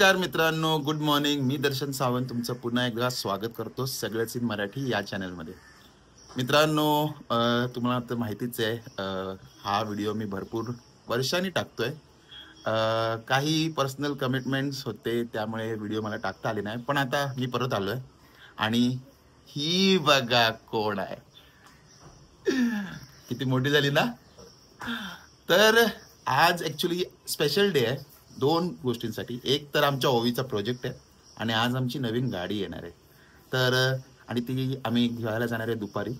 नमस्कार मित्रांनो, good morning. मी दर्शन सावंत तुमचं पुन्हा एकदा स्वागत करतो सगळेच इन मराठी या चॅनलमध्ये. मित्रांनो, तुम्हाला तर माहितीच आहे, हा व्हिडिओ मी भरपूर वर्षांनी टाकतोय. काही पर्सनल कमिटमेंट्स होते त्यामुळे व्हिडिओ मला टाकता आले नाही, पण आता मी परत आलोय. आणि ही बघा कोण आहे. किती मोठी झाली ना. तर आज ॲक्च्युली स्पेशल डे आहे दोन गोष्टींसाठी. एक तर आमच्या ओवीचा प्रोजेक्ट आहे आणि आज आमची नवीन गाडी येणार आहे. तर आणि ती आम्ही घ्यायला जाणार आहे दुपारी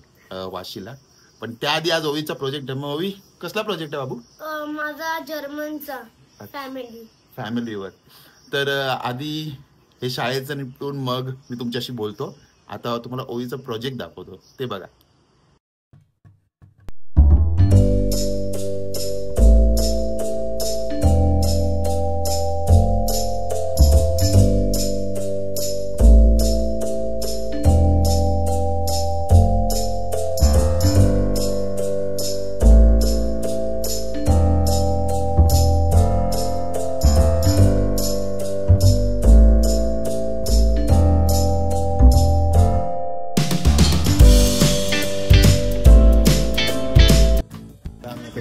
वाशीला. पण त्याआधी आज ओवीचा प्रोजेक्ट आहे. मग ओवी, कसला प्रोजेक्ट आहे बाबू? माझा जर्मनचा फॅमिलीवर. तर आधी हे शाळेचं निपटून मग मी तुमच्याशी बोलतो. आता तुम्हाला ओवीचा प्रोजेक्ट दाखवतो, ते बघा.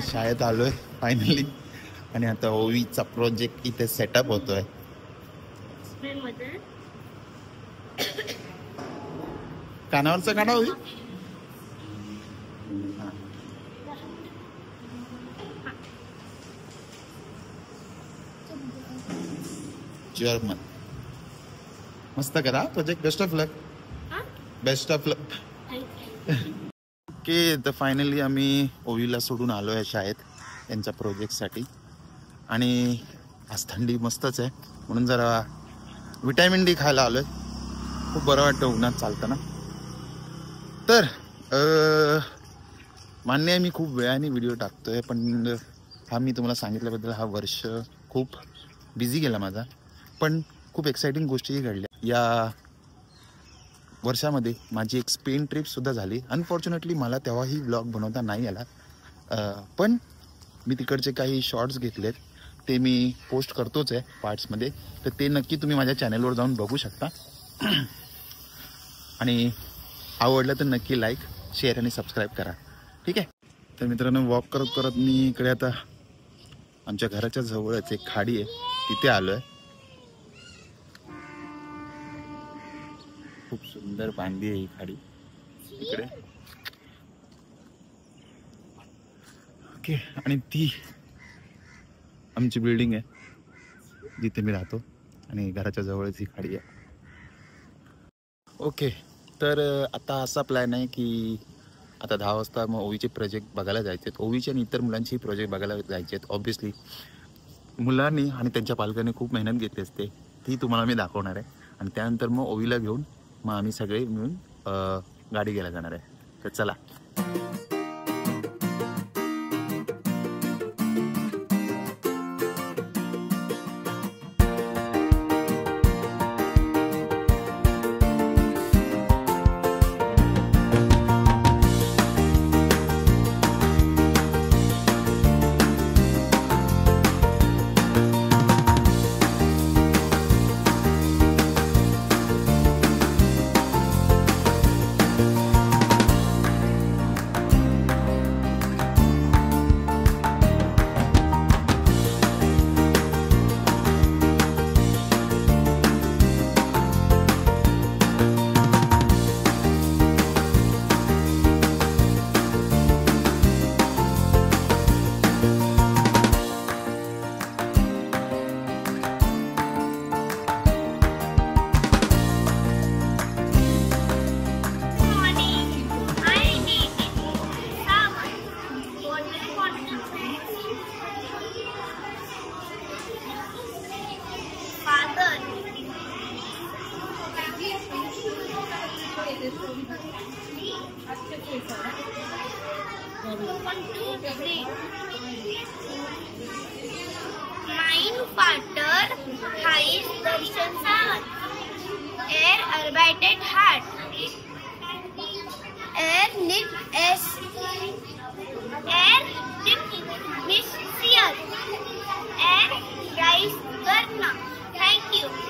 शाळेत आलोय फायनली आणि आता ओवीचा प्रोजेक्ट इथे सेटअप होतोय. कानावरचा काढा ओवी. जर्मन मस्त करा project. Best of luck. Best of luck. Okay, तर फायनली आम्ही ओवीला सोडून आलो आहे शाळेत त्यांच्या प्रोजेक्टसाठी. आणि आज थंडी मस्तच आहे म्हणून जरा विटॅमिन डी खायला आलो आहे. खूप बरं वाटतं उन्हात चालताना. तर मान्य आहे मी खूप वेळाने व्हिडिओ टाकतोय, पण हा मी तुम्हाला सांगितल्याबद्दल हा वर्ष खूप बिझी गेला माझा. पण खूप एक्साइटिंग गोष्टीही घडल्या या वर्षामध्ये. माझी एक स्पेन ट्रिपसुद्धा झाली. अनफॉर्च्युनेटली मला तेव्हाही व्लॉग बनवता नाही आला, पण मी तिकडचे काही शॉर्ट्स घेतलेत ते मी पोस्ट करतोच आहे पार्ट्समध्ये. तर ते नक्की तुम्ही माझ्या चॅनलवर जाऊन बघू शकता. आणि आवडलं तर नक्की लाईक, शेअर आणि सबस्क्राईब करा. ठीक आहे. तर मित्रांनो, वॉक करत करत मी इकडे आता आमच्या घराच्या जवळच एक खाडी आहे तिथे आलो आहे. खूप सुंदर बांधली आहे ही खाडी इकडे. ओके, आणि ती आमची बिल्डिंग आहे जिथे मी राहतो आणि घराच्या जवळच ही खाडी आहे. ओके, तर आता असा प्लॅन आहे की आता 10 वाजता मग ओवीचे प्रोजेक्ट बघायला जायचे आहेत. ओवीचे आणि इतर मुलांची प्रोजेक्ट बघायला जायचे आहेत. ऑब्व्हियसली मुलांनी आणि त्यांच्या पालकांनी खूप मेहनत घेतली असते, ती तुम्हाला मी दाखवणार आहे. आणि त्यानंतर मग ओवीला घेऊन मग आम्ही सगळे मिळून गाडी घ्यायला जाणार आहे. तर चला. Vater heißt Darshan Sawant. Arbeitet hart. Nimmt es. Nimmt mich sehr. Reist gerne. Thank you.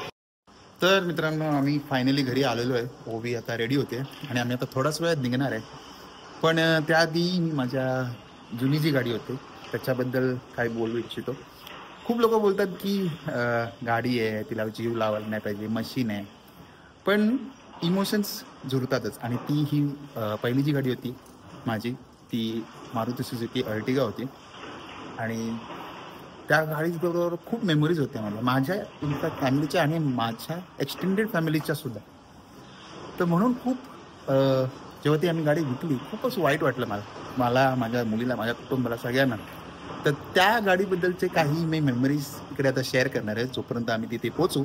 तर मित्रांनो आम्ही फायनली घरी आलेलो आहे. ओवी आता रेडी होते आणि आम्ही आता थोडाच वेळात निघणार आहे. पण त्याआधी मी माझ्या जुनी जी गाडी होती त्याच्याबद्दल काय बोलू इच्छितो. खूप लोक बोलतात की गाडी आहे तिला जीव लावायला नाही पाहिजे, मशीन आहे. पण इमोशन्स जुळतातच आणि ती ही पहिली जी गाडी होती माझी ती मारुती सुझुकी अर्टिगा होती आणि त्या गाडीबरोबर खूप मेमरीज होत्या माझ्या इनफॅक्ट फॅमिलीच्या आणि माझ्या एक्सटेंडेड फॅमिलीच्या सुद्धा. तर म्हणून खूप जेव्हा ती आम्ही गाडी विकली खूपच वाईट वाटलं मला माझ्या मुलीला, माझ्या कुटुंबाला, सगळ्यांना. तर त्या गाडीबद्दलचे काही मी मेमरीज इकडे आता शेअर करणार आहे जोपर्यंत आम्ही तिथे पोहोचू.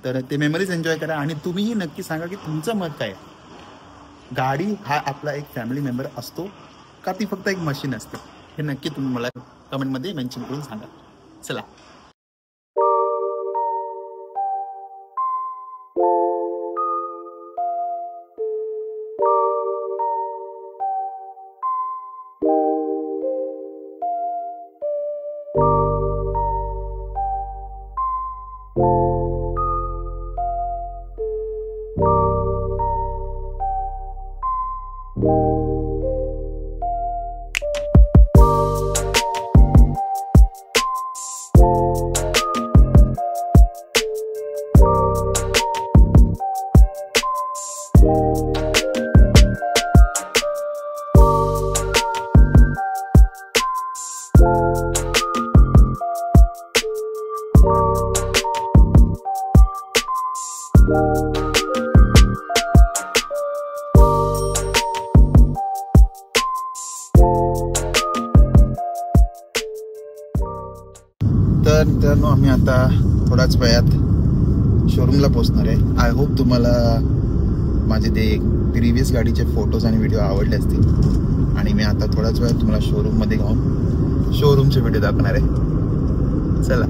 तर ते मेमरीज एन्जॉय करा आणि तुम्हीही नक्की सांगा की तुमचं मत काय आहे. गाडी हा आपला एक फॅमिली मेंबर असतो का ती फक्त एक मशीन असते, हे नक्की तुम्ही मला कमेंटमध्ये मेन्शन करून सांगा. चला. तर मित्रांनो आम्ही आता थोड्याच वेळात शोरूमला पोहोचणार आहे. आय होप तुम्हाला माझे ते प्रिव्हियस गाडीचे फोटोज आणि व्हिडिओ आवडले असतील आणि मी आता थोड्याच वेळात तुम्हाला शोरूममध्ये जाऊन शोरूमचे व्हिडिओ दाखवणार आहे. चला.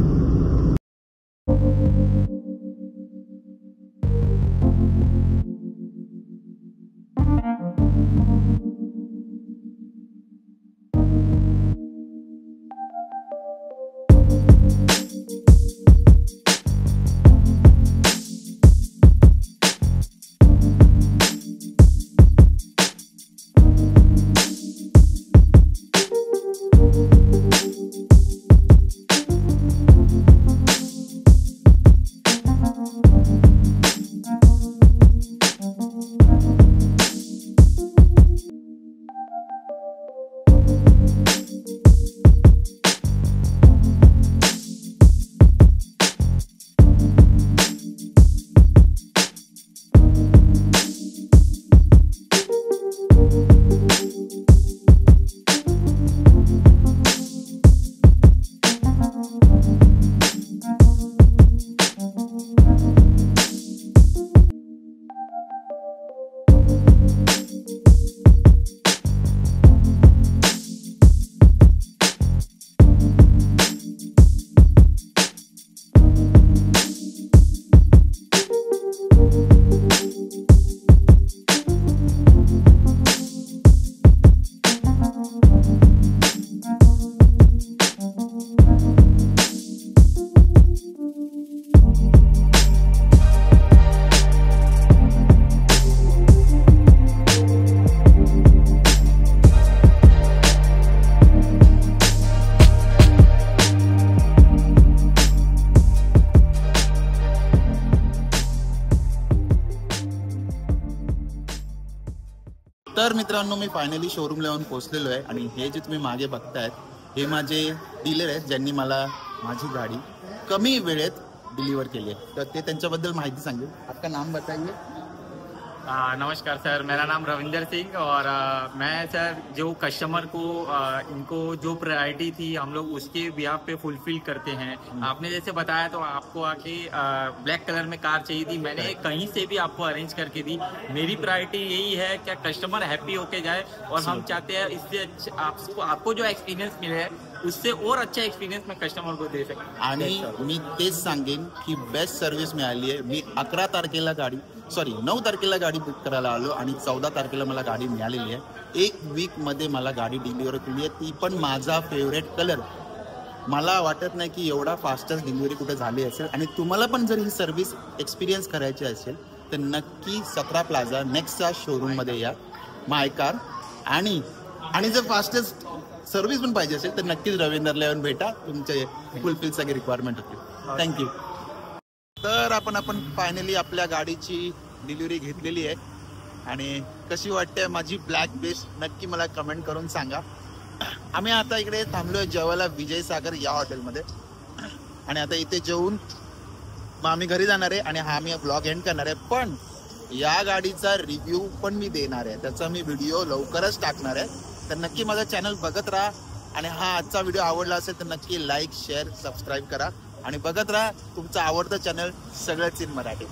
तर मित्रांनो मी फायनली शोरूमला येऊन पोहोचलेलो आहे आणि हे जे तुम्ही मागे बघतायत हे माझे डीलर आहेत ज्यांनी मला माझी गाडी कमी वेळेत डिलीवर केली है, तो त्यांच्याबद्दल माहिती सांगेल. आपका नाम बताइए. नमस्कार सर, मेरा नाम रविंदर सिंह और मैं सर जो कस्टमर को इनको जो प्रायोरिटी थी हम लोग उसके बिहाफ पे फुलफिल करते हैं. आपने जैसे बताया तो आपको आके ब्लैक कलर में कार चाहिए थी, मैंने कहीं से भी आपको अरेंज करके दी. मेरी प्रायोरिटी यही है कि कस्टमर हैप्पी होके जाए और हम चाहते हैं इससे आपको जो एक्सपीरियंस मिले है उससे और अच्छा एक्सपीरियंस मैं कस्टमर को दे सकते. आणि मी तेच सांगेन की बेस्ट सर्व्हिस मिळाली आहे. मी 11 तारखेला 9 तारखेला गाडी बुक करायला आलो आणि 14 तारखेला मला गाडी मिळालेली आहे. 1 वीक मध्ये मला गाडी डिलिव्हर केली आहे, ती पण माझा फेवरेट कलर मला वाटत नाही की एवढा फास्टेस्ट डिलिव्हरी कुठे झाली असेल. आणि तुम्हाला पण जर ही सर्व्हिस एक्सपिरियन्स करायची असेल तर नक्की 17 प्लाझा नेक्स्टच्या शोरूममध्ये या माय कार. आणि जर फास्टेस्ट सर्व्हिस पण पाहिजे असेल तर नक्कीच रवींद्रला येऊन भेटा, तुमचे फुलफिल सगळे रिक्वायरमेंट होतील. थँक्यू. तर आपण फायनली आपल्या गाडीची डिलिव्हरी घेतलेली आहे. आणि कशी वाटते माझी ब्लॅक बेस्ट नक्की मला कमेंट करून सांगा. आम्ही आता इकडे थांबलोय जेवायला विजय सागर या हॉटेलमध्ये. आणि आता इथे जेवून मग आम्ही घरी जाणार आहे आणि हा मी ब्लॉग एंड करणार आहे. पण या गाडीचा रिव्ह्यू पण मी देणार आहे, त्याचा मी व्हिडिओ लवकरच टाकणार आहे. तर नक्की माझा चॅनल बघत राहा. आणि हा आजचा व्हिडिओ आवडला असेल तर नक्की लाईक शेअर सबस्क्राईब करा. आणि बघत राहा तुमचं आवडतं चॅनल सगळंच इन मराठी.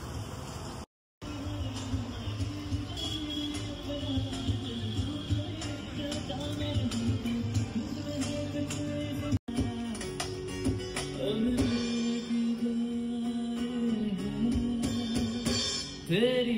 तेरी